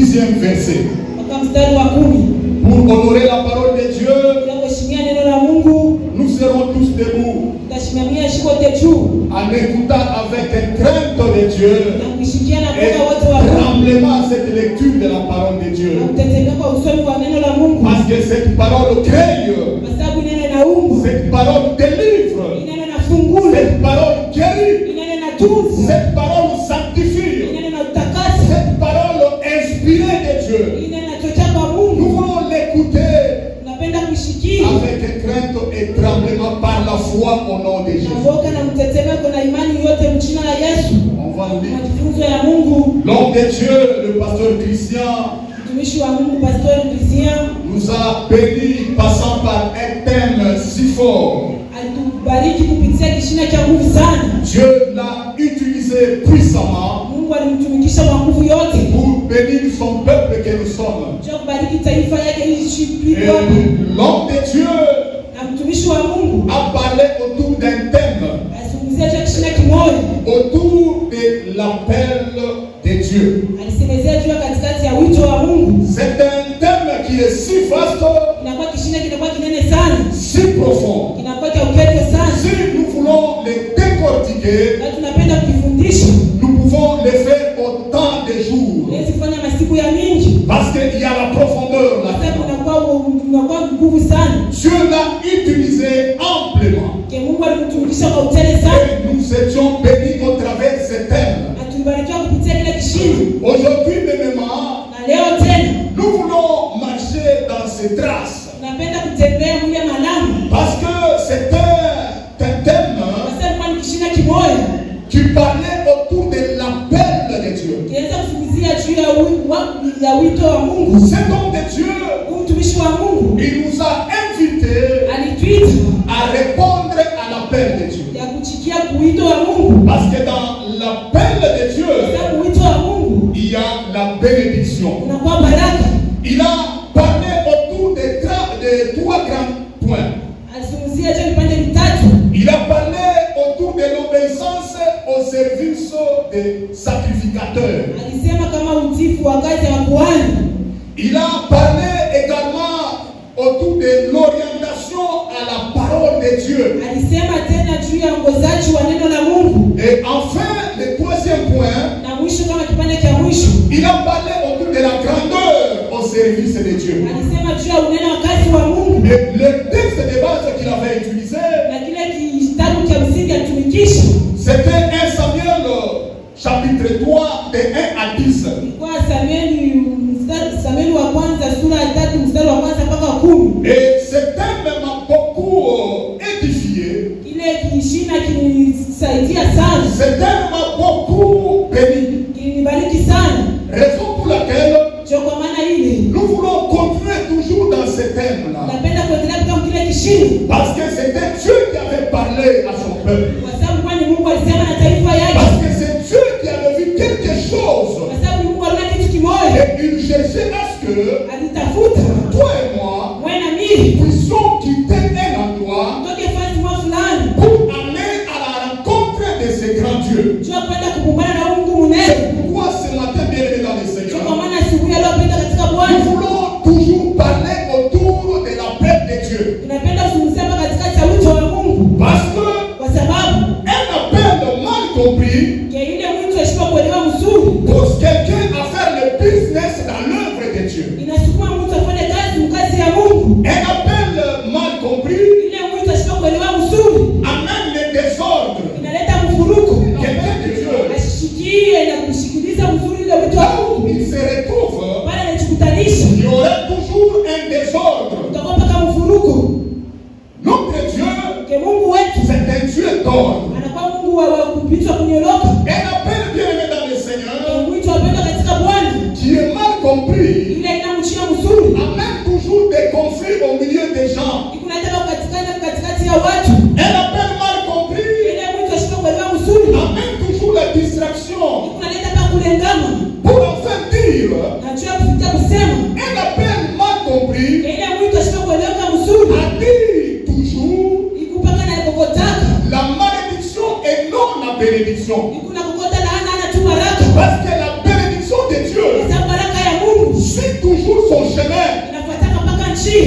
10e verset. Pour honorer la parole de Dieu, nous serons tous debout en écoutant avec crainte de Dieu et tremblement cette lecture de la parole de Dieu. Parce que cette parole crée, cette parole délivre, cette parole guérit, cette parole sanctifie, cette parole inspirée de Dieu. Nous voulons l'écouter avec crainte et tremblement par la foi au nom de Jésus. On va lire. L'homme de Dieu, le pasteur Christian, nous a bénis passant par un thème si fort. Dieu l'a utilisé puissamment pour bénir son peuple que nous sommes. Et l'homme de Dieu a parlé autour d'un thème, autour de l'appel de Dieu. C'est un thème qui est si vaste, si profond. Si nous voulons le décortiquer, nous pouvons le faire autant de jours. Parce qu'il y a la profondeur là-dedans. Dieu l'a utilisé amplement. Et nous étions bénis au travers de ce thème. Aujourd'hui, même, nous voulons marcher dans ces traces. Parce que c'est un thème qui parlait autour de l'appel de Dieu. Cet homme de Dieu, il nous a invités à répondre à l'appel de Dieu. Parce que dans l'appel de Dieu, il y a la bénédiction. Il a parlé autour de trois grands points. Il a parlé autour de l'obéissance au service des sacrificateurs. Il a parlé également autour de l'orientation à la parole de Dieu. Et enfin, le troisième point, il a parlé autour de la grandeur au service de Dieu. Et le texte de base qu'il avait utilisé, c'était 1 Samuel chapitre 3 de 1 à 10. Et ce thème m'a beaucoup édifié. Ce thème m'a beaucoup béni. Raison pour laquelle nous voulons continuer toujours dans ce thème-là. Parce que c'était Dieu qui avait parlé à son peuple. Parce que c'est Dieu qui avait vu quelque chose. Et il cherchait à ce que toi et moi puissions quitter un endroit pour aller à la rencontre de ce grand Dieu. Pourquoi ce matin, bien-aimé dans le Seigneur, nous voulons toujours parler autour de l'appel de Dieu. Parce que un appel mal compris pose quelqu'un à faire le business dans l'œuvre de Dieu. Un appel mal compris amène le désordre. Quelqu'un de Dieu, il se retrouve, il y aurait toujours un désordre. Notre Dieu, c'est un Dieu d'ordre. Un appel bien aimé dans le Seigneur, qui est mal compris, amène toujours des conflits au milieu des gens. Un appel mal compris amène toujours la distraction. Pour enfin dire, un appel mal compris a dit toujours la malédiction et non la bénédiction. Parce que la bénédiction de Dieu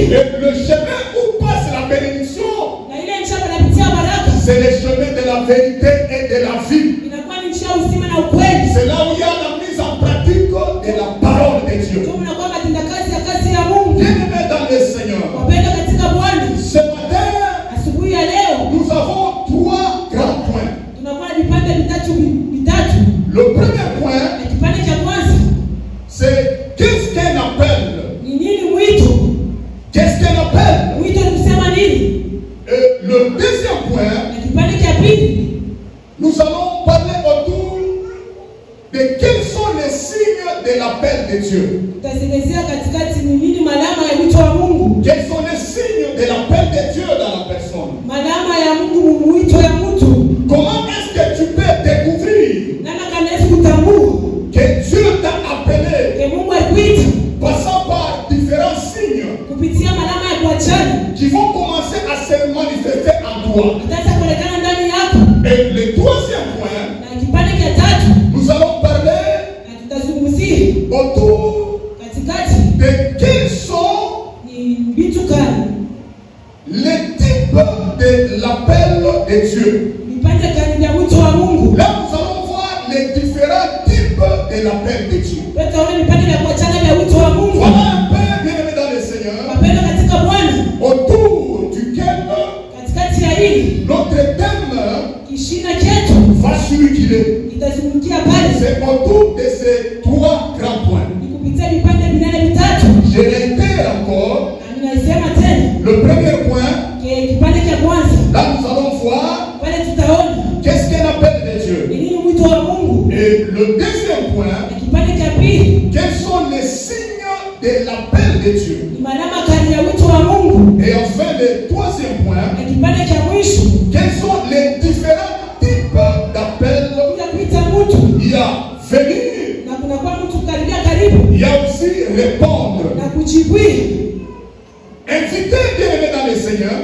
Et le chemin où passe la bénédiction, c'est le chemin de la vérité et de la vie. C'est là où il y a la mise en pratique de la parole de Dieu. Bien-aimés dans le Seigneur, ce matin, nous avons 3 grands points. Le premier point, c'est qu'est-ce qu'un appel? Qu'est-ce qu'un appel? Et le deuxième point, nous allons parler autour de quels sont les signes de l'appel de Dieu. Quels sont les signes de l'appel de Dieu dans la personne? Comment est-ce que tu peux découvrir que Dieu t'a appelé, passant par différents signes qui vont commencer à se manifester en toi? Et le troisième point, nous allons parler autour de quels sont les types de l'appel de Dieu. Là, nous allons voir les différents types de l'appel de Dieu. Voilà un peu, bien-aimé dans le Seigneur, autour duquel notre thème va circuler. C'est autour de ces 3 grands points. Je réitère encore. Le premier point, là nous allons voir qu'est-ce qu'un appel de Dieu. Et le deuxième point, quels sont les signes de l'appel de Dieu. Et enfin le troisième point, quels sont les différents types d'appels. Il y a venir, il y a aussi répondre. Inviter, bien-aimé dans le Seigneur,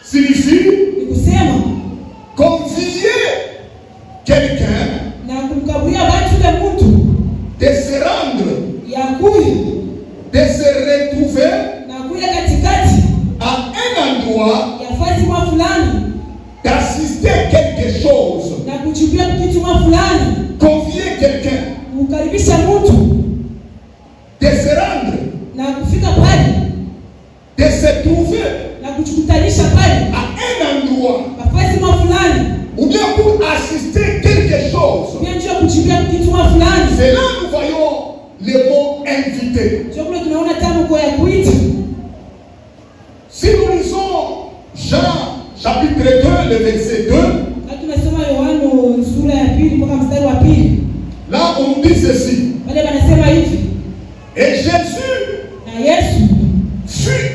signifie convier quelqu'un de se rendre, de se retrouver à un endroit, d'assister à quelque chose, convier quelqu'un, de se rendre, de se trouver à un endroit, ou bien pour assister à quelque chose. C'est là que nous voyons le mot invité. Si nous lisons Jean chapitre 2, le verset 2, là on dit ceci. Et Jésus fut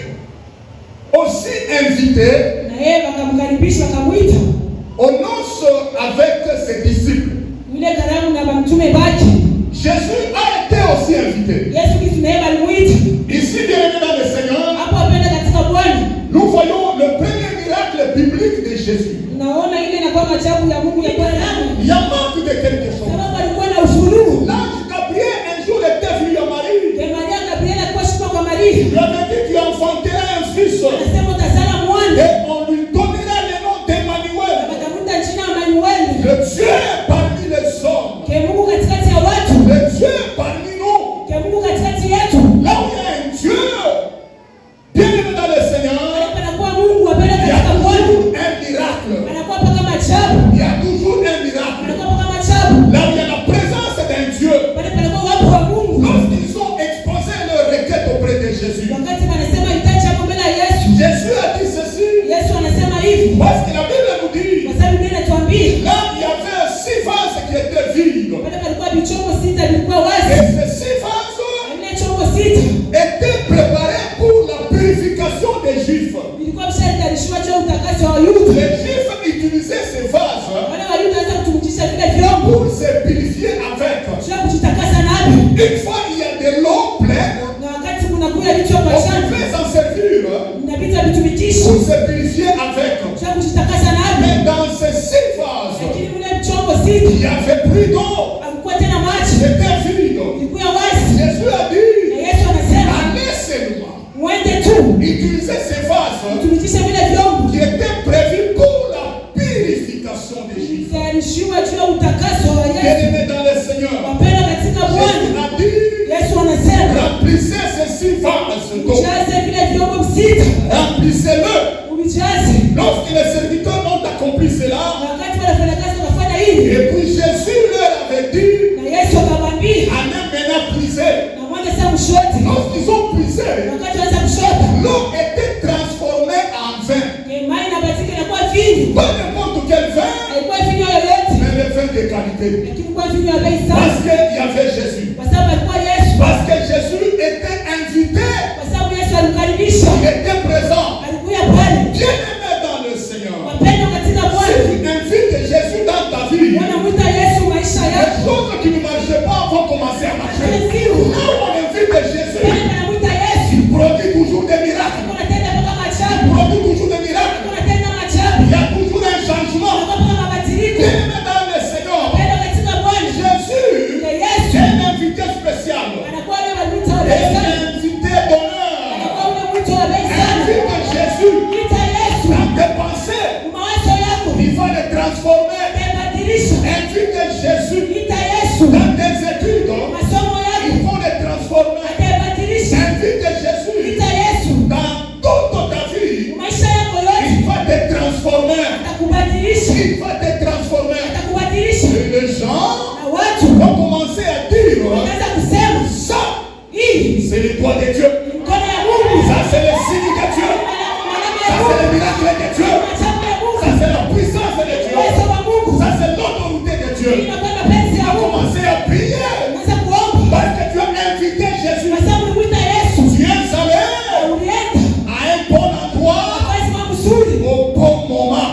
aussi invité aux noces avec ses disciples. Jésus a été aussi invité. Ici, bien-aimé dans le Seigneur, nous voyons le premier miracle biblique de Jésus. Il y a manque de quelque chose. L'ange Gabriel un jour était venu à Marie. Il lui avait dit tu enfanteras un fils. Et on lui donnera le nom d'Emmanuel. Le Dieu parmi les hommes. Le Dieu parmi nous. Là où il y a un Dieu, bien-aimé dans le Seigneur, il y a toujours un miracle. Il y a toujours un miracle. Là où il y a la présence d'un Dieu. Lorsqu'ils ont exposé leur requête auprès de Jésus, Jésus a dit ceci. Parce que la Bible nous dit, là il y avait 6 vases qui étaient vides. Et ces 6 vases étaient préparés pour la purification des Juifs. Les Juifs utilisaient ces vases pour se purifier avec. Une fois il y a de l'eau pleine, on pouvait s'en servir pour se purifier avec. Mais dans ces 6 vases, il n'y avait plus d'eau. C'était vide. Jésus a dit, utilisait ces vases qui étaient prévus pour la purification des Juifs. Bien-aimés dans le Seigneur, Jésus a dit, remplissez ces 6 vases d'eau. Remplissez-le. Lorsque les serviteurs ont accompli cela, et puis Jésus leur avait dit, allez maintenant puiser. Lorsqu'ils ont puisé, l'eau était transformée en vin. Pas n'importe quel vin, mais le vin de qualité. Parce qu'il y avait Jésus. Parce que Jésus était invité. Il était présent. Bien-aimé dans le Seigneur, si tu invites Jésus dans ta vie, les choses qui ne marchaient pas vont commencer à marcher. Là on invite Jésus, il produit toujours des miracles. Il produit toujours des miracles. Il y a toujours un changement. Bien-aimé dans le Seigneur, Jésus est un invité spécial. Et un invité d'honneur. Invite Jésus dans tes pensées. Il va les transformer. Invite Jésus dans tes études. Il faut les transformer. Invite Jésus dans toute ta vie. Il va te transformer. Il va te transformer. Et les gens vont commencer à dire, ça, c'est les doigts de Dieu. Ça, c'est le signe de Dieu. Ça, c'est le miracle de Dieu. Ça, c'est la puissance de Dieu. Ça, c'est l'autorité de Dieu. Il a commencé à prier. Parce que tu as invité Jésus. Tu es allé à un bon endroit au bon moment.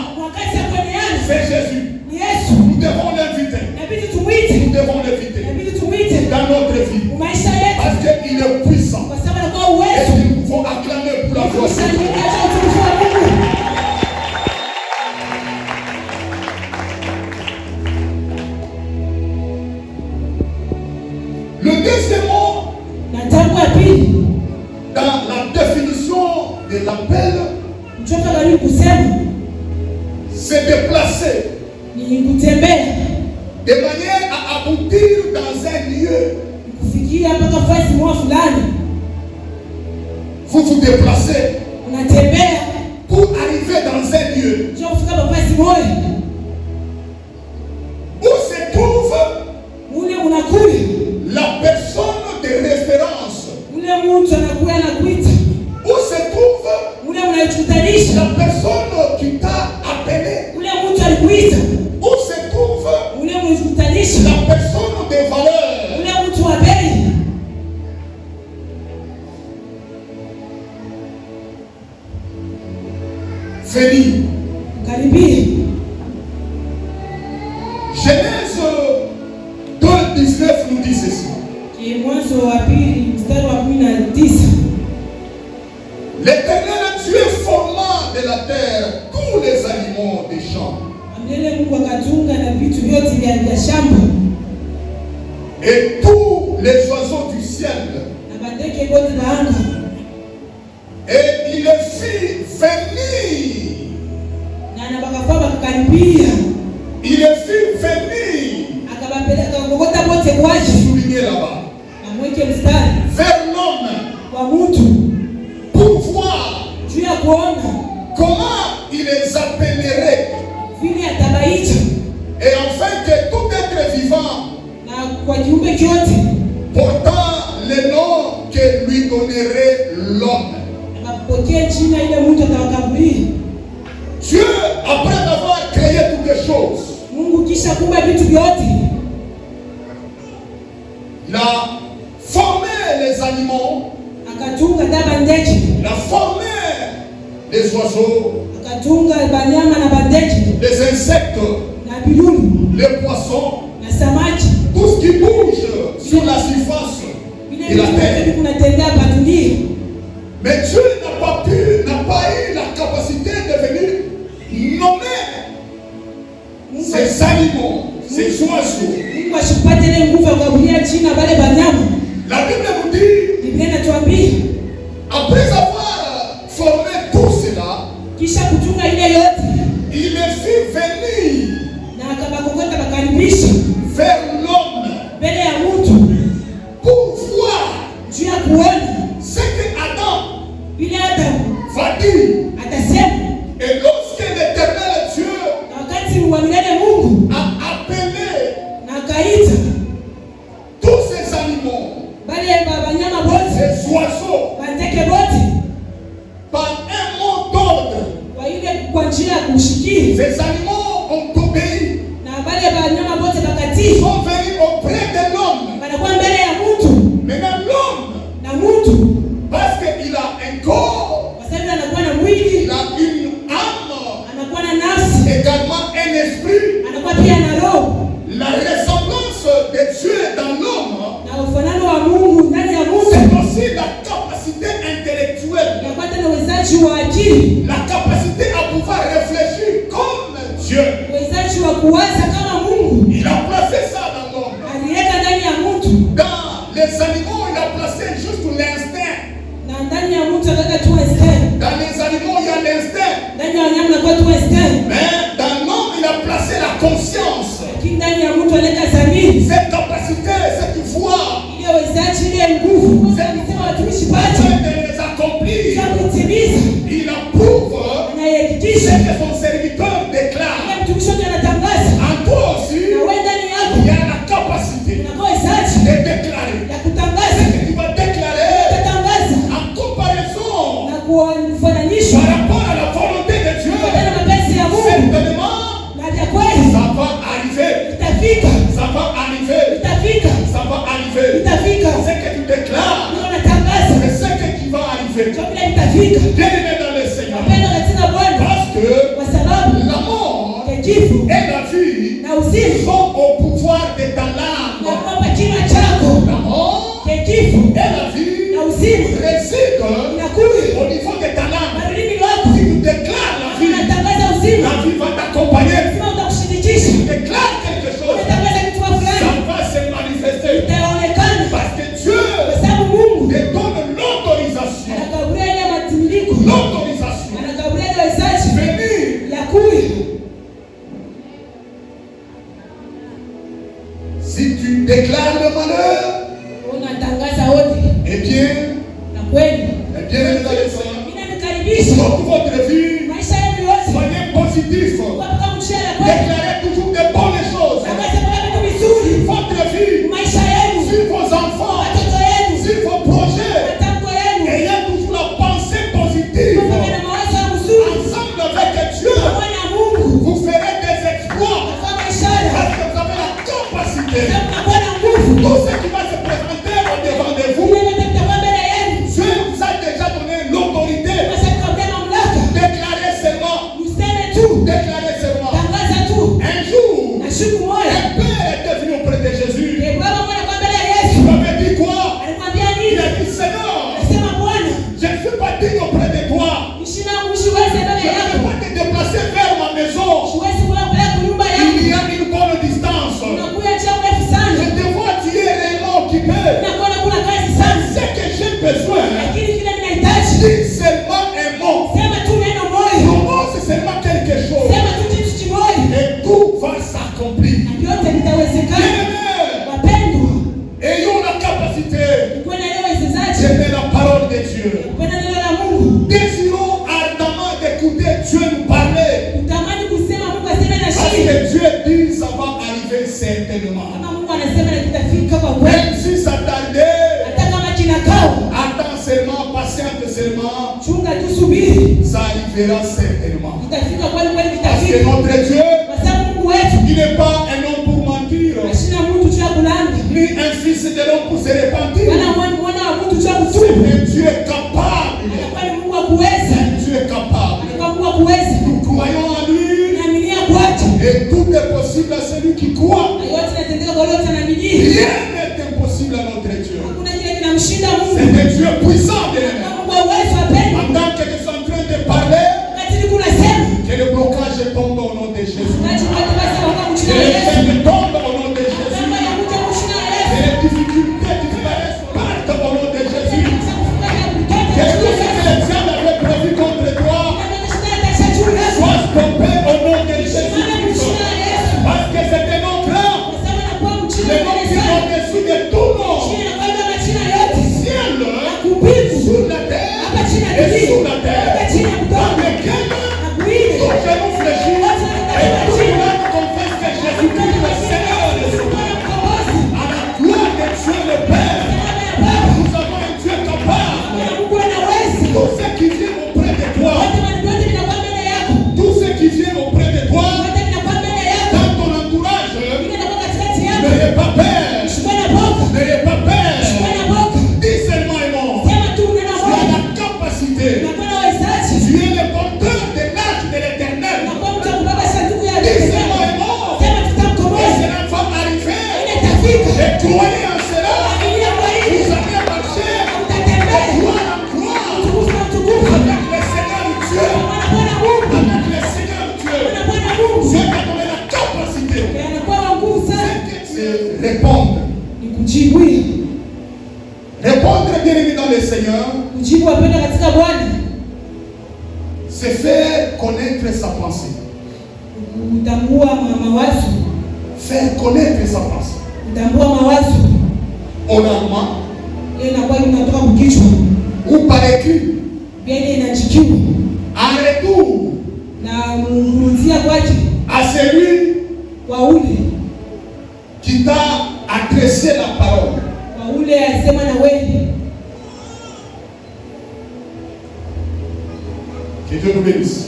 C'est Jésus. Nous devons l'inviter. Nous devons l'inviter dans notre vie. Parce qu'il est puissant. Et il faut acclamer pour la voix. Le deuxième mot, dans la définition de l'appel, c'est déplacer de manière à aboutir dans un lieu. Vous vous déplacez pour arriver dans un lieu où se trouve la personne de référence, où se trouve la personne qui t'a appelé, où se trouve la personne de valeur. Feli. Genèse 2:19 nous dit ceci. L'Éternel Dieu forma de la terre tous les animaux des champs et tous les oiseaux du ciel, et il les fit venir. Il les fit venir. Souligné là-bas. Vers l'homme. Pour voir comment il les appellerait. Et enfin que tout être vivant portant le nom que lui donnerait l'homme. Dieu, après avoir créé toutes les choses, il a formé les animaux, il a formé les oiseaux, les insectes, les poissons, tout ce qui bouge sur la surface de la terre. Mais Dieu n'a pas eu la capacité de venir nommer ces animaux, ces oiseaux. La Bible nous dit, après avoir animaux, ces oiseaux, par un mot d'ordre, ces animaux ont obéi, sont venus auprès de l'homme. Maintenant l'homme, parce qu'il a un corps, il a une âme, également un esprit. La ressemblance de Dieu dans l'homme, c'est aussi la capacité intellectuelle, la capacité à pouvoir réfléchir comme Dieu. Il a placé ça dans l'homme. Dans les animaux, il a placé juste l'instinct. Dans les animaux, il y a l'instinct. Mais dans l'homme, il a placé la conscience. Cette capacité, cette foi, de les accomplir, il approuve ce que son serviteur déclare. En toi aussi, il y a la capacité de déclarer. Ce que tu vas déclarer en comparaison par rapport à la volonté de Dieu, certainement, ça va arriver. Ça va arriver. Ça va arriver. Ce que tu déclares, c'est ce que tu vas arriver. Bien-aimé dans le Seigneur. Parce que la mort et la vie sont au pouvoir de ta langue. La mort et la vie résident au niveau de ta langue. Si tu déclares la vie va t'accompagner. Si tu déclares quelque chose, ça va se manifester. Parce que Dieu te donne l'autorisation. Si tu déclares le malheur, eh bien, dans votre vie, soyez positif. Déclarez toujours de bonnes choses. Votre vie, sur vos enfants, sur vos projets, ayez toujours la pensée positive. Ensemble avec Dieu, vous ferez des exploits. Parce que vous avez la capacité. Tout ce qui va se présenter au-devant de vous, Dieu vous a déjà donné l'autorité. Déclarez seulement. Déclarez seulement. Un jour, un père est venu auprès de Jésus. Il avait dit quoi? Il a dit, Seigneur, je ne suis pas digne auprès de toi. Je ne peux pas te déplacer vers ma maison. Il y a une bonne distance. Je te vois, tu es réellement occupé. C'est ce que j'ai besoin. Dis seulement un mot. Ton mot, c'est seulement quelque chose. Et tout va s'accomplir. Ayons la capacité d'aimer la parole de Dieu. Désirons ardemment d'écouter Dieu nous parler. Parce que Dieu dit ça va arriver certainement. Même si ça tardait, attends seulement, patiente seulement, ça arrivera certainement. Parce que notre Dieu, il n'est pas un homme pour mentir, ni un fils de l'homme pour se repentir. C'est un Dieu capable. Dieu est capable. Nous croyons en lui. Et tout est possible à celui qui croit. Rien n'est impossible à notre Dieu. C'est un Dieu puissant. Pendant que je suis en train de parler, que le blocage tombe au nom de Jésus. Que les chaînes tombent au nom de Jésus. Que les difficultés disparaissent partout au nom de Jésus. Que tout ce que les diables avaient prévu contre toi soit stoppé au nom de Jésus. Parce que c'est un nom grand. Le nom qui est au-dessus de tout nom. Ciel Répondre bien-aimé dans le Seigneur, c'est faire connaître sa pensée. Faire connaître sa pensée. Oralement. Ou par écrit. En retour à celui qui t'a adressé la parole. Que Dieu nous bénisse.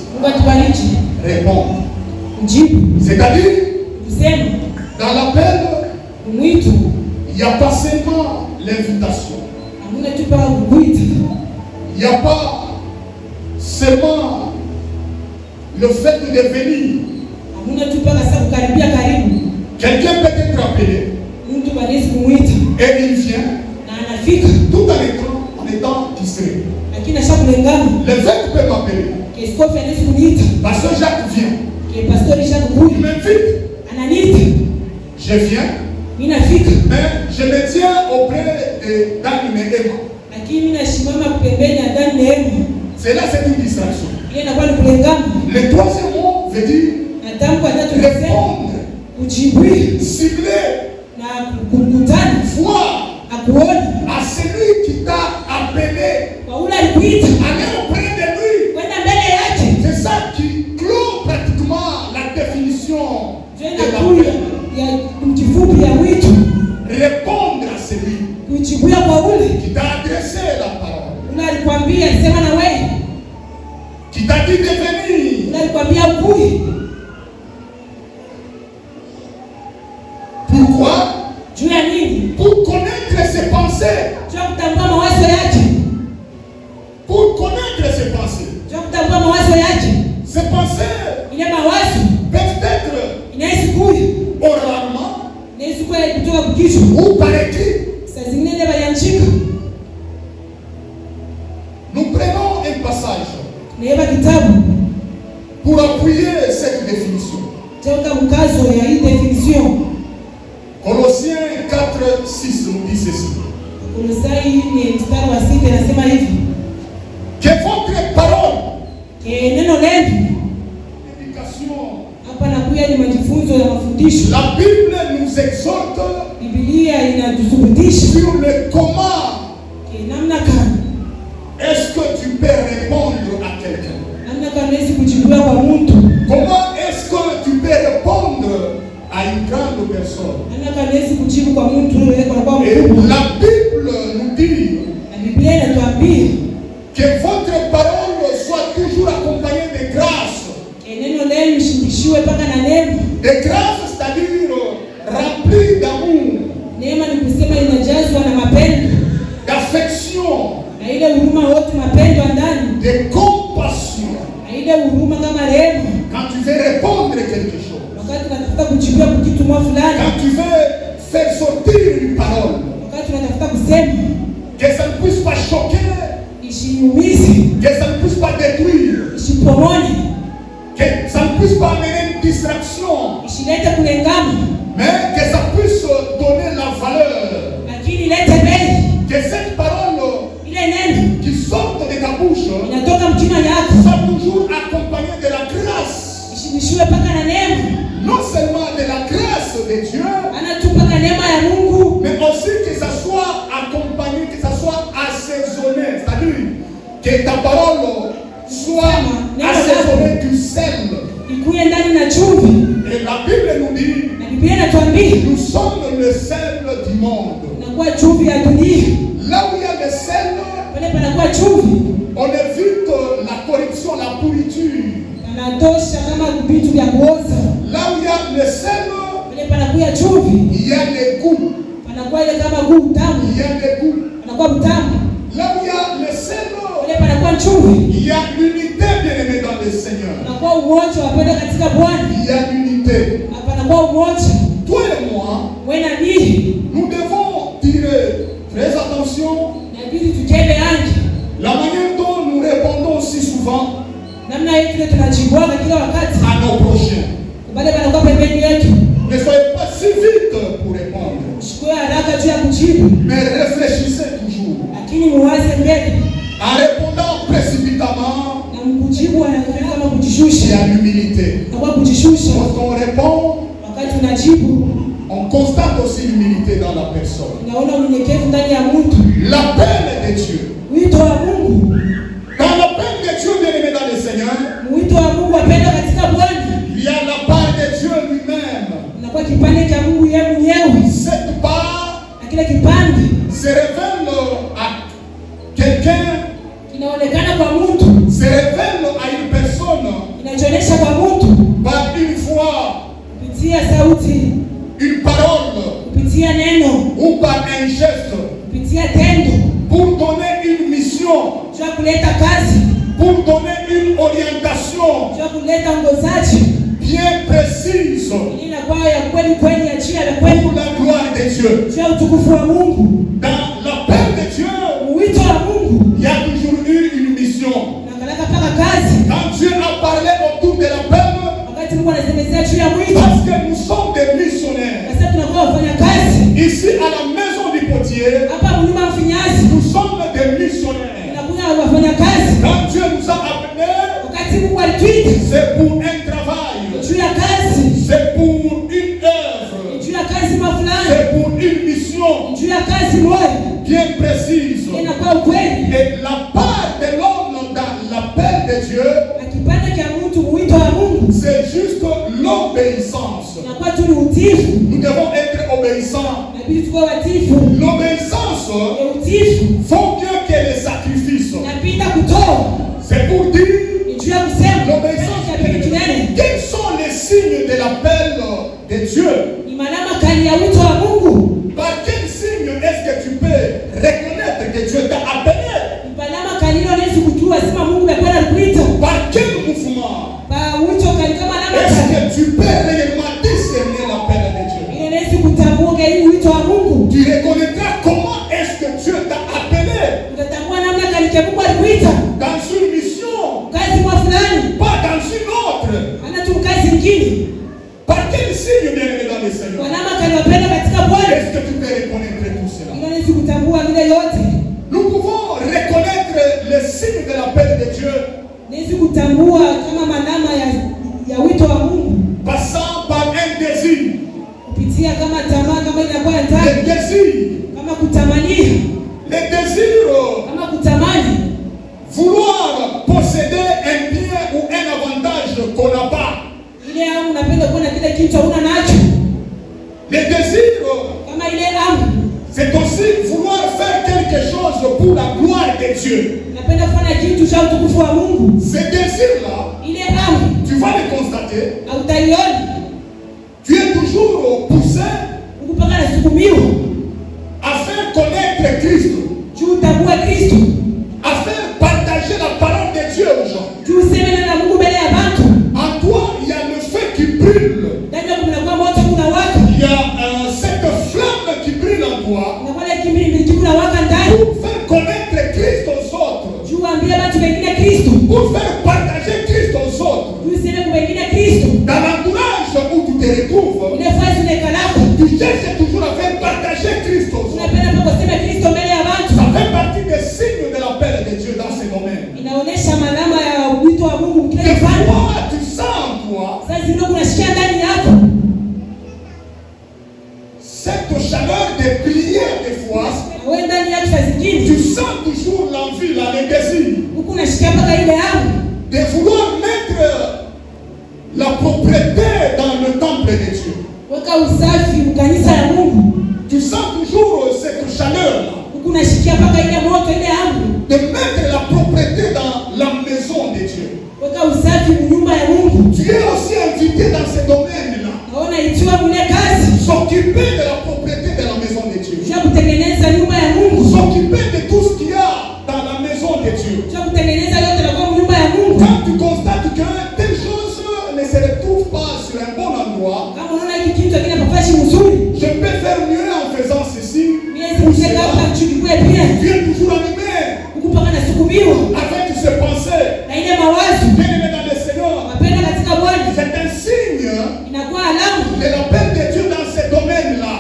Répondre. C'est-à-dire, dans l'appel, il n'y a pas seulement l'invitation. Il n'y a pas seulement le fait de venir. Quelqu'un peut être appelé et il vient tout en étant distrait. Le fait peut m'appeler. Pasteur Jacques vient. Il m'invite. Je viens. Mais je me tiens auprès de Dan et Emma. C'est là, c'est une distraction. Le troisième mot veut dire répondre, cibler, voir à celui qui t'a appelé, aller auprès de lui. C'est ça qui clôt pratiquement la définition de l'appel. Répondre à celui qui t'a adressé la parole, qui t'a dit de venir. Pourquoi? Pour connaître ses pensées. Pour connaître ses pensées. Ses pensées peuvent être oralement ou par écrit. Nous prenons un passage pour appuyer cette définition. Colossiens 4, 6 nous dit ceci. Que votre parole, la Bible nous exhorte sur le comment est-ce que tu peux répondre à quelqu'un. Comment est-ce que tu peux répondre à une grande personne. Et la Bible nous dit que votre parole soit toujours accompagnée de grâce. De grâce, c'est-à-dire remplie d'amour, d'affection, de compassion. Quand tu veux répondre quelque chose, quand tu veux faire sortir une parole, que ça ne puisse pas choquer, que ça ne puisse pas détruire, que ça ne puisse pas amener une distraction, mais que ça puisse donner la valeur, que cette parole qui sort de ta bouche soit toujours accompagnée de la grâce. Non seulement de la grâce de Dieu, mais aussi que ça soit accompagné, que ça soit assaisonné. C'est-à-dire que ta parole soit assaisonnée du sel. Et la Bible nous dit, nous sommes le sel du monde. Là où il y a le sel, on évite la corruption, la pourriture. Là où il y a le sel, il y a les goûts. Il y a les goûts. Là où il y a le sel, il y a l'unité, bien-aimé dans le Seigneur. Il y a l'unité. Toi et moi, nous devons tirer très attention la manière dont nous répondons si souvent à nos prochains. Ne soyez pas si vite pour répondre. Mais réfléchissez toujours. En répondant précipitamment, il y a l'humilité. Lorsqu'on répond, on constate aussi l'humilité dans la personne. L'appel de Dieu. Dans l'appel de Dieu, bien-aimé dans le Seigneur, il y a la part de Dieu lui-même. Cette part se révèle à quelqu'un, se révèle à une personne par une voix, une parole ou par un geste, pour donner une mission, pour donner une orientation bien précise pour la gloire de Dieu. Dans l'appel de Dieu, il y a toujours eu une mission. Quand Dieu a parlé autour de l'appel, parce que nous sommes des missionnaires. Ici à la maison du potier, nous sommes des missionnaires. Quand Dieu nous a appelés, c'est pour un travail, c'est pour une œuvre, c'est pour une mission bien précise. Et la part de l'homme dans l'appel de Dieu, c'est juste l'obéissance. Nous devons être obéissants. L'obéissance vaut mieux que les sacrifices. C'est pour dire l'obéissance. Quels sont les signes de l'appel de Dieu? Par quel signe est-ce que tu peux reconnaître que Dieu t'a appelé? Par quel mouvement est-ce que tu peux réellement discerner l'appel de Dieu? Tu reconnaîtras comment est-ce que Dieu t'a appelé dans une mission, pas dans une autre. Par quel signe, bien-aimé dans le Seigneur, est-ce que tu peux reconnaître tout cela? Nous pouvons reconnaître le signe de l'appel de Dieu passant par un désir. Le désir vouloir posséder un bien ou un avantage qu'on n'a pas. Le désir, c'est aussi vouloir faire quelque chose pour la gloire de Dieu. Ce désir-là, tu vas le constater. Tu es toujours poussé à faire connaître Christ, à faire partager la parole de Dieu aux gens. En toi, il y a le feu qui brûle. Il y a cette flamme qui brûle en toi pour faire connaître Christ aux autres, pour faire partager Christ aux autres. Dans l'entourage où tu te retrouves, tu cherches toujours à faire partager Christ aux autres. Ça fait partie des signes de l'appel de Dieu dans ce domaine. Des fois, tu sens en toi cette chaleur de prière des fois. Tu sens toujours l'envie, le désir de vouloir mettre la propriété dans le temple de Dieu. Tu sens toujours cette chaleur-là de mettre la propriété dans la maison de Dieu. Tu es aussi invité dans ce domaine-là. S'occuper de la propriété de la maison de Dieu. S'occuper de tout ce qu'il y a dans la maison de Dieu. Quand tu constates que telle chose ne se retrouve pas sur un bon endroit, je peux faire mieux en faisant ceci. Tu viens toujours animé avec ces pensées. Bien-aimé dans le Seigneur, c'est un signe de l'appel de Dieu dans ce domaine-là.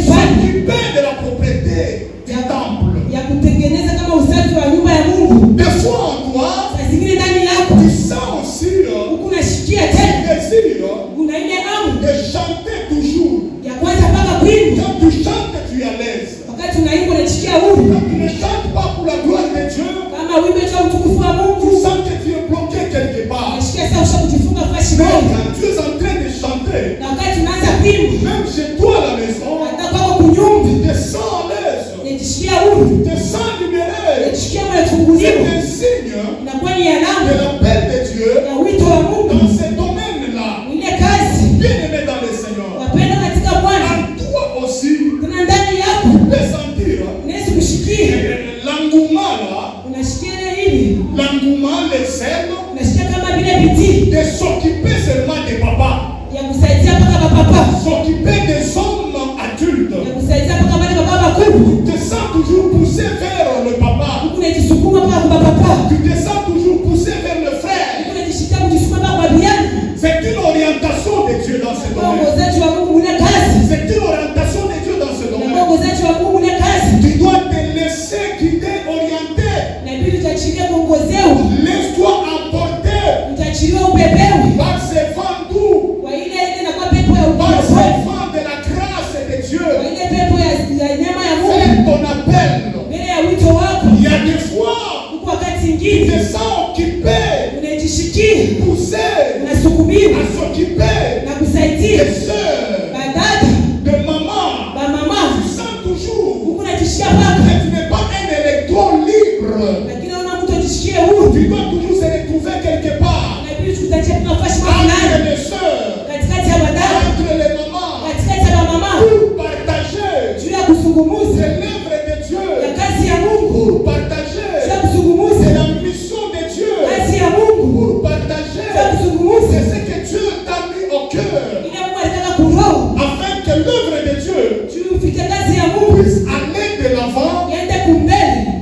S'occuper unajisikia huru, tu te sens libéré, unajisikia umefunguliwa. C'est un signe inakuwa ni alama de l'appel de Dieu na wito wa Mungu dans ce domaine-là. Ile kazi bien-aimé dans le Seigneur, wapenda katika Bwana, en toi aussi kuna ndani yako tu peux sentir unaweza kushikia l'engouement là, unashikia hivi l'engouement, le zèle, unashikia kama vile bidii de s'occuper seulement de papa, ya kusaidia mpaka papa, s'occuper des hommes adultes, ya kusaidia mpaka wale baba wakubwa. Tu te sens toujours poussé vers le papa, unajisukuma mpaka kwa papa. Tu te sens toujours poussé vers le frère, unajishikia kujisukuma mpaka kwa bibi. C'est une orientation de Dieu dans ce domaine. C'est une orientation de Dieu dans ce domaine. Tu dois te laisser guider, orienter. Laisse-toi emporter par ces vents doux, par ces vents de la grâce de Dieu. Fais ton appel. Il y a des fois tu te sens occupé, poussé à s'occuper des sœurs, de maman. Tu sens toujours que tu n'es pas un électron libre. Tu dois toujours se retrouver quelque part entre les sœurs, entre les mamans, pour partager l'œuvre de Dieu, pour partager la mission de Dieu, pour partager c'est ce que Dieu t'a mis au cœur, afin que l'œuvre de Dieu puisse aller de l'avant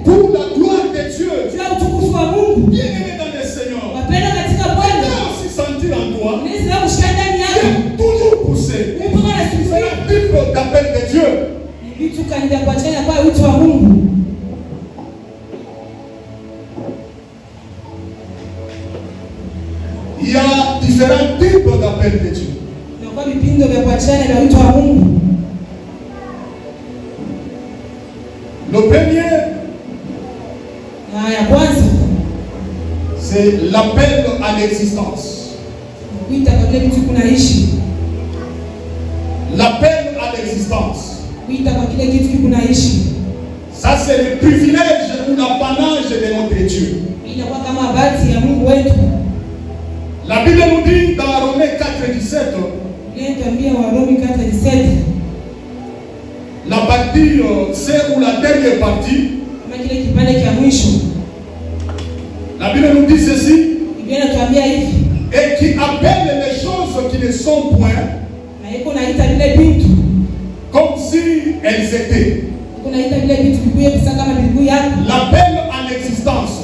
pour la gloire de Dieu. Bien-aimé dans le Seigneur, tu peux aussi sentir en toi toujours pousser. C'est la Bible d'appel de Dieu. Il y a différents types d'appel de Dieu. Le premier, c'est l'appel à l'existence. L'appel à l'existence. Ça, c'est le privilège ou l'apanage de notre Dieu. La Bible nous dit dans Romains 4:17, la partie, c'est ou la dernière partie, la Bible nous dit ceci, et qui appelle les choses qui ne sont point comme si elles étaient. L'appel à l'existence.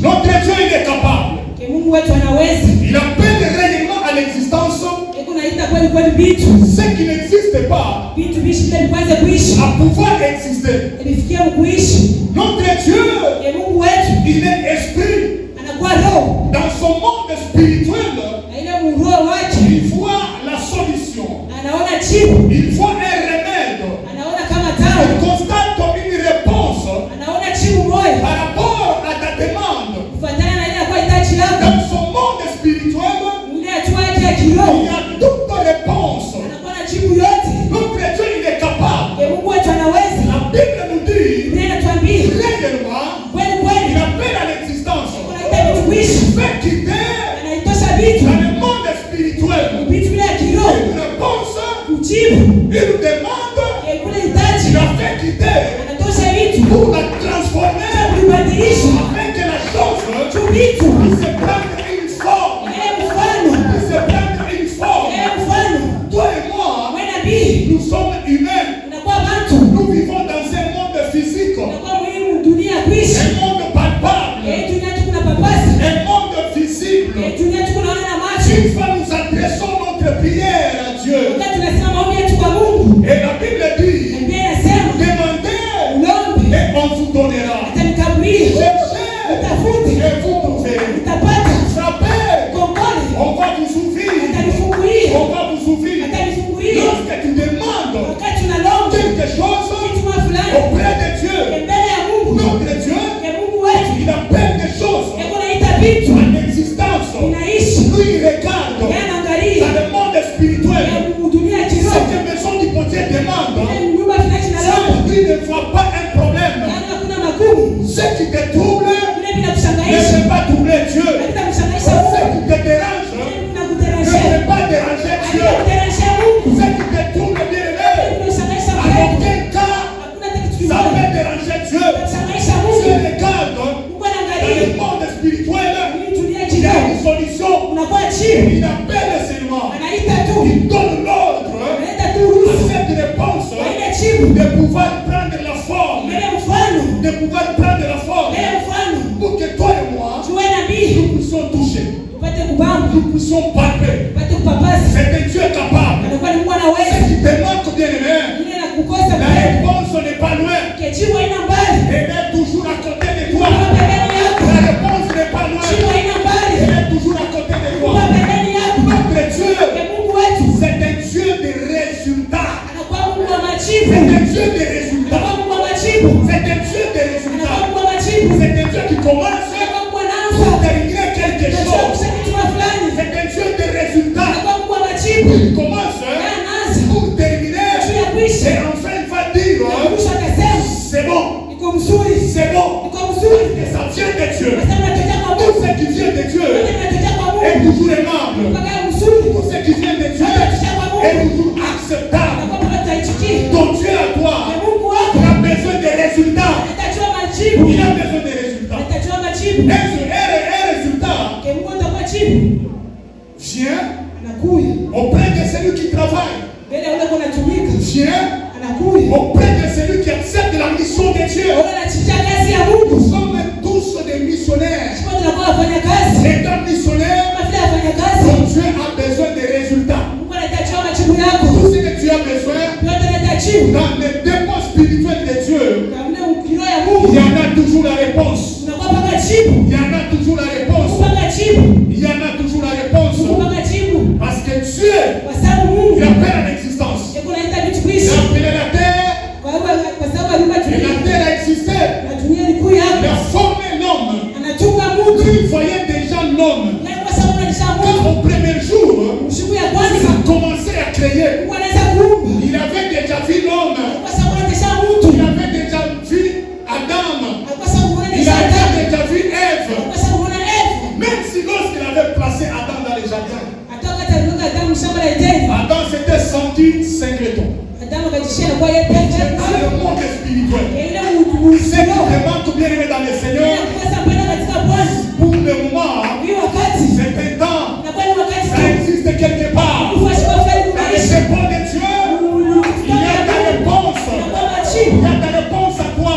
Notre Dieu, il est capable. Il appelle réellement à l'existence ce qui n'existe pas à pouvoir exister. Notre Dieu, il est esprit. Dans son monde spirituel, il voit la solution. Il voit un remède. Il constate une réponse par rapport à ta demande. Dans son monde spirituel, il y a toute réponse. Notre Dieu, il est capable. La Bible nous dit réellement, il appelle à l'existence. Fait quitter dans le monde spirituel une réponse, une demande, il a fait quitter pour la transformer afin que la chose puisse prendre une forme. Toi et moi, nous sommes humains. Nous vivons dans un monde physique, un monde palpable, un monde visible. Une fois nous adressons notre prière à Dieu. Et la Bible dit, demandez et on vous donnera. Cherchez et vous trouverez. pouvoir prendre la forme. De pouvoir prendre la forme. Pour que toi et moi, nous puissions toucher. Nous puissions palper. C'est que Dieu est capable. Ce qui te manque, bien-aimé, la réponse n'est pas loin. Elle est toujours à côté de toi. La réponse n'est pas loin. Elle est toujours à côté de toi. Notre Dieu, c'est un Dieu de résultats. C'est un Dieu de résultats. C'est un Dieu de résultats. C'est un Dieu qui commence pour terminer quelque chose. C'est un Dieu de résultats. Il commence pour terminer. Et enfin il va dire c'est bon. C'est bon. Et ça vient de Dieu. Tout ce qui vient de Dieu est toujours aimable. Tout ce qui vient de Dieu est toujours acceptable. Ton Dieu à toi, il a besoin de résultats. Il a besoin de résultats. Un résultat vient auprès de celui qui travaille. Vient auprès de celui qui accepte la mission de Dieu. Nous sommes tous des missionnaires. Étant missionnaire, ton Dieu a besoin de résultats. Tout ce que tu as besoin dans les dépôts spirituels de Dieu, il y en a toujours la réponse. Il y en a toujours la réponse. Il y en a toujours la réponse. Parce que Dieu, il a fait l'existence. Il a appelé la terre. Et la terre a existé. Il a formé l'homme. Il voyait déjà l'homme. Quand au premier jour, il a commencé à créer. Il avait déjà vu l'homme. Il avait déjà vu Adam. Il avait déjà vu Ève. Même si lorsqu'il avait placé Adam dans le jardin, Adam s'était senti singleton. Dans le monde spirituel. C'est vraiment tout bien aimé dans le Seigneur. Pour le moment, c'est un temps. Ça existe quelque part. Dans le dépôt de Dieu, il y a ta réponse. Il y a ta réponse à toi.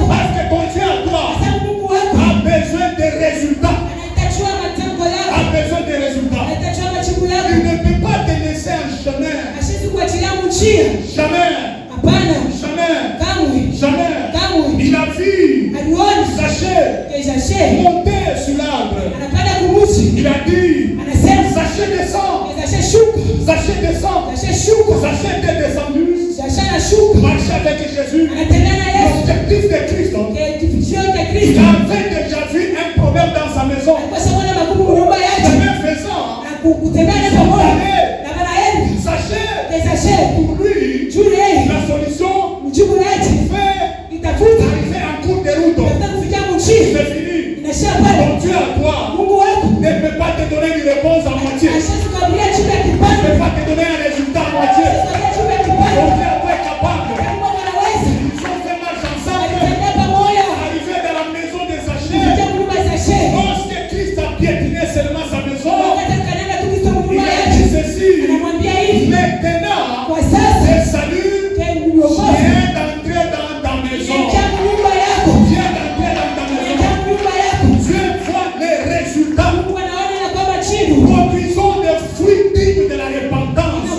Parce que ton Dieu à toi a besoin de résultats. A besoin de résultats. Il ne peut pas te laisser en chemin. Jamais. Jamais. Il a vu Zachée monter sur l'arbre. Il a dit Zachée descend. Zachée descend. Zachée était descendu. Marcher avec Jésus. L'objectif de Christ. Il avait déjà vu un problème dans sa maison. Jamais faisant. Zachée, pour lui, la solution arriver en cours de route. C'est fini. Ton Dieu à toi ne peut pas te donner une réponse à moitié. Ne peut pas te donner un résultat à moitié. Ton Dieu à toi est capable. Ils ont fait marche ensemble. Arrivé dans la maison de Zachée. Lorsque Christ a piétiné seulement sa maison, il a dit ceci. Maintenant, le salut vient d'entrer dans ta maison. Vient d'entrer dans ta maison. Dieu voit les résultats. Produisons des fruits dignes de la repentance.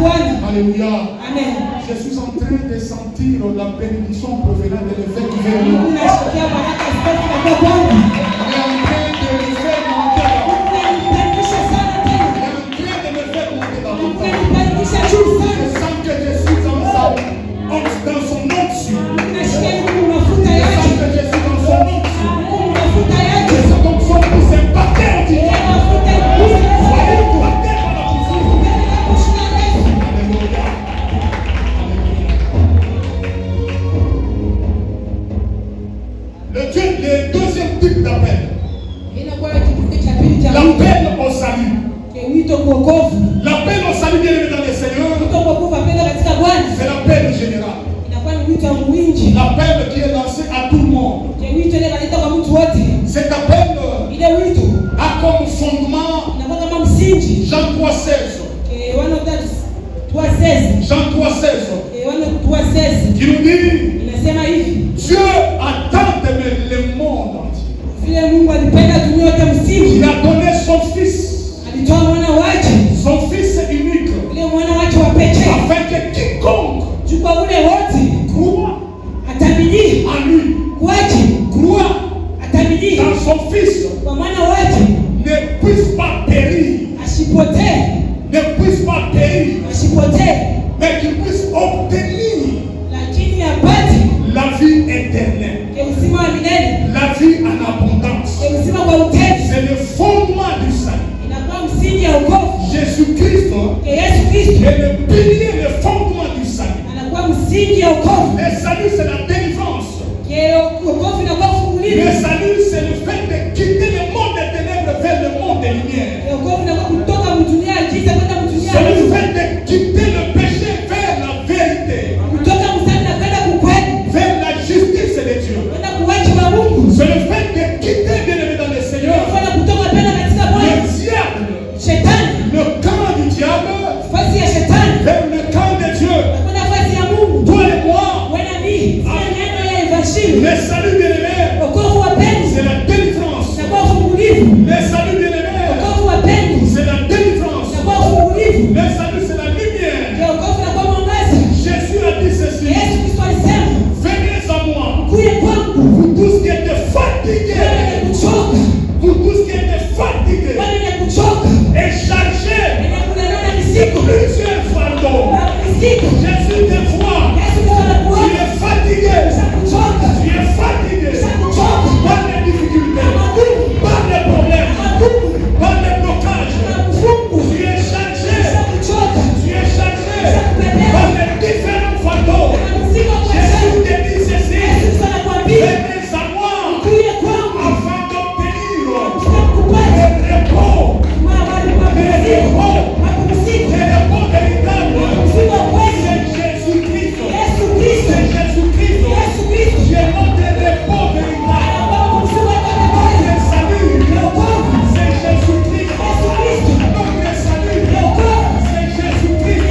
Alléluia. Amen. Je suis en train de sentir la bénédiction provenant de l'effet du Verbe. Il est en train de me faire monter là-bas. Je sens que je suis dans son onction. Je sens que je suis dans son onction. Je sens comme son pouce impacté en Dieu. Soyez impacté par la puissance. Alléluia. Le deuxième type d'appel. L'appel au salut. L'appel au salut, bien aimé dans le Seigneur, c'est l'appel général. L'appel qui est lancé à tout le monde. Cet appel a comme fondement Jean 3,16. Jean 3,16 qui nous dit Dieu a tant aimé le monde entier. Il a donné son fils. Son fils unique. Afin que quiconque croit en lui, croit dans son fils, ne puisse pas périr. Ne puisse pas périr. Mais qu'il puisse obtenir la vie éternelle. La vie en abondance. C'est le fondement du salut. Jésus-Christ est le pilier, le fondement du salut. Le salut, c'est la délivrance. Le salut, c'est le fait de quitter le monde des ténèbres vers le monde des lumières. C'est le fait de quitter le péché vers la vérité, vers la justice de Dieu. C'est le fait de quitter, bien aimé dans le Seigneur, le camp du diable vers le camp de Dieu. Toi et moi, le salut, bien aimé, c'est la délivrance. Le salut, bien aimé, c'est la délivrance. Le salut, c'est la lumière. Jésus a dit ceci: venez à moi, vous tous qui êtes fatigués, vous tous qui êtes fatigués et chargés de plusieurs fardeaux. Jésus te voit. Tu es fatigué. Par les difficultés, par les problèmes, par les blocages. Tu es chargé par les différents fardeaux. Jésus te dit ceci: venez à moi afin d'obtenir le repos véritable. C'est Jésus-Christ. C'est Jésus-Christ. Qui est notre repos véritable. Le salut, c'est Jésus-Christ. Notre salut, c'est Jésus-Christ.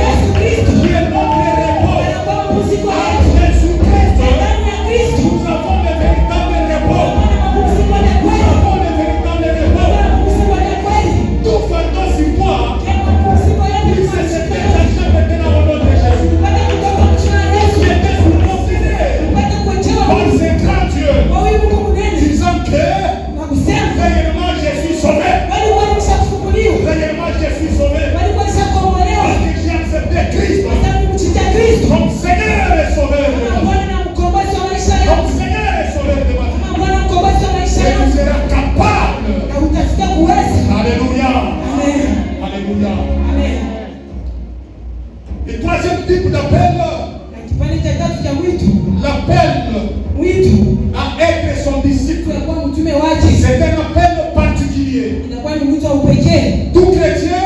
Qui est notre repos. Jésus-Christ, nous avons le véritable repos. Nous avons le véritable repos. Tout fardeau sur toi, il s'est détaché maintenant au nom de Jésus. Tu étais considéré par ce grand Dieu, disant que réellement je suis sauvé. Réellement je suis sauvé. Parce que j'ai accepté Christ comme Seigneur et Sauveur de ma vie. Comme Seigneur et Sauveur de ma vie. Et tu seras capable. Alléluia. Alléluia. Le troisième type d'appel, l'appel à être son disciple. C'est un appel particulier. Tout chrétien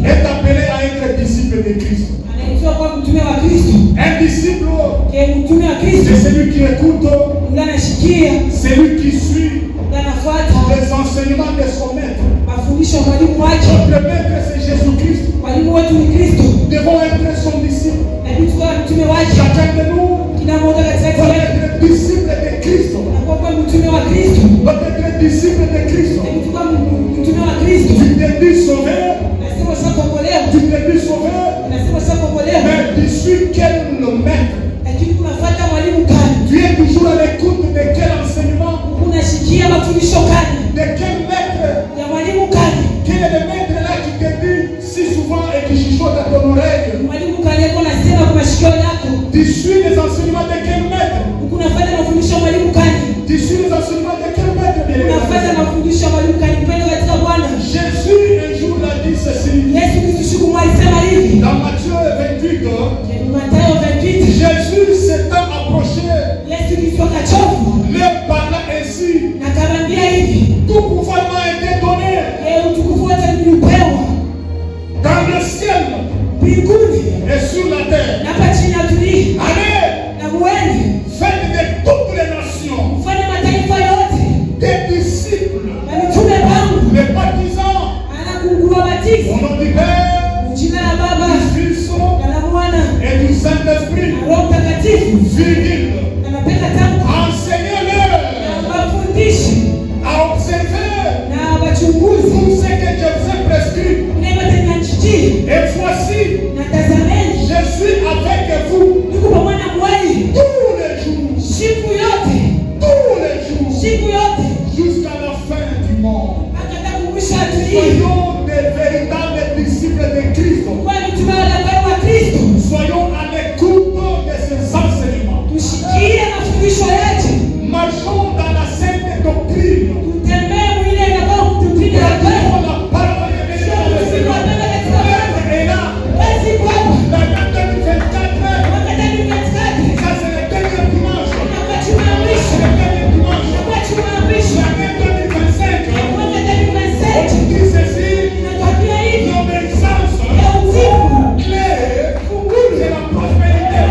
est appelé à être disciple de Christ. Un disciple, c'est celui qui écoute, celui qui suit les enseignements de son maître. Notre maître, c'est Jésus-Christ. Nous devons être son disciple. Chacun de nous doit être disciple de Christ. Doit être disciple de Christ. Tu t'es dit sauvé. Tu t'es dit sauvé tu suis quel maître? Tu es toujours à l'écoute de quel enseignement? De quel maître? Quel est le maître là qui te dit si souvent et qui chuchote à ton oreille? Tu suis les enseignements de quel maître? Tu suis les enseignements de quel maître, bien aimé? Jésus un jour l'a dit ceci. Dans Matthieu 28, Jésus s'étant approché, leur parla ainsi. Tout pouvoir m'a été donné dans le ciel et sur la terre. Allez, faites de toutes les nations des disciples, les baptisants au nom du Père, du Fils et du Saint-Esprit. Virgule. Enseignez-leur à observer tout ce que Dieu vous a prescrit. Et voici, je suis avec vous tous les jours, jusqu'à la fin du monde. Soyons des véritables disciples de Christ. Soyons à l'écoute de ses enseignements. Marchons dans la sainte doctrine. La parole de Dieu est là. La date 24, ça c'est le dernier dimanche. C'est le dernier dimanche. L'année 2025. On dit ceci, l'obéissance clé de la prospérité.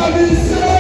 Établissez